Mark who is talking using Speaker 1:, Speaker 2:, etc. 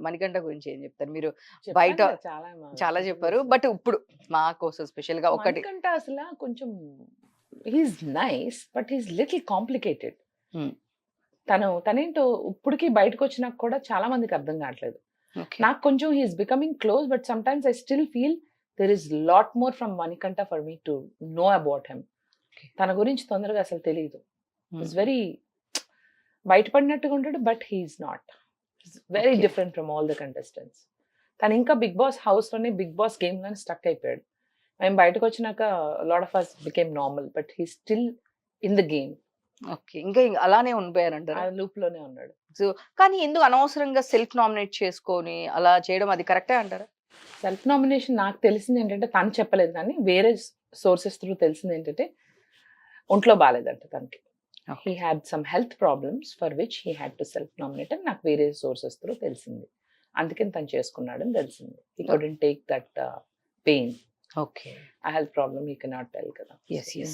Speaker 1: మణికంఠ గురించి ఏం చెప్తారు మీరు?
Speaker 2: చెప్పాను
Speaker 1: బయట
Speaker 2: కదా చాలా
Speaker 1: చాలా చెప్పారు. బట్ ఇప్పుడు మా కోసం స్పెషల్‌గా ఒకటి.
Speaker 2: మణికంఠ అసల కొంచెం he's nice but he's little complicated.
Speaker 1: హ్మ్.
Speaker 2: తనేంటో ఇప్పటికి బయటకొచ్చినాక కూడా చాలా మందికి అర్థం కావట్లేదు.
Speaker 1: ఓకే.
Speaker 2: నాకు కొంచెం he is becoming close but sometimes I still feel there is lot more from Manikanta for me to know about him.
Speaker 1: Okay.
Speaker 2: తన గురించి తొందరగా అసలు తెలీదు.
Speaker 1: హ్మ్.
Speaker 2: ఈస్ వెరీ బయటపడినట్టుగా ఉంటాడు but he is not. Very
Speaker 1: okay.
Speaker 2: Different from all the contestants. తను ఇంకా 'బిగ్ బాస్' హౌస్‌లోనే 'బిగ్ బాస్' గేమ్‌లోనే స్టక్ అయిపోయాడు. మేము బయటకొచ్చినాక lot of us became normal but he still in the game.
Speaker 1: Okay. ఇంకా అలానే
Speaker 2: ఆ
Speaker 1: ఉండిపోయారంటారా?
Speaker 2: లూప్‌లోనే ఉన్నాడు.
Speaker 1: సో, కానీ ఎందుకు అనవసరంగా సెల్ఫ్ నామినేట్ చేసుకొని అలా చేయడం అది కరెక్టే అంటారా?
Speaker 2: సెల్ఫ్ నామినేషన్ నాకు తెలిసిందేంటంటే తను చెప్పలేదు కానీ వేరే సోర్సెస్ త్రూ తెలిసిందేంటంటే ఒంట్లో బాలేదంట తనకి.
Speaker 1: Okay.
Speaker 2: He had some health problems for which he had to self nominate అని నాకు వేరే సోర్సెస్ త్రూ తెలిసింది. అందుకని తను చేసుకున్నాడని తెలిసింది. He couldn't take that pain.
Speaker 1: Okay.
Speaker 2: ఆ health problem he cannot tell కదా!
Speaker 1: యెస్. యెస్.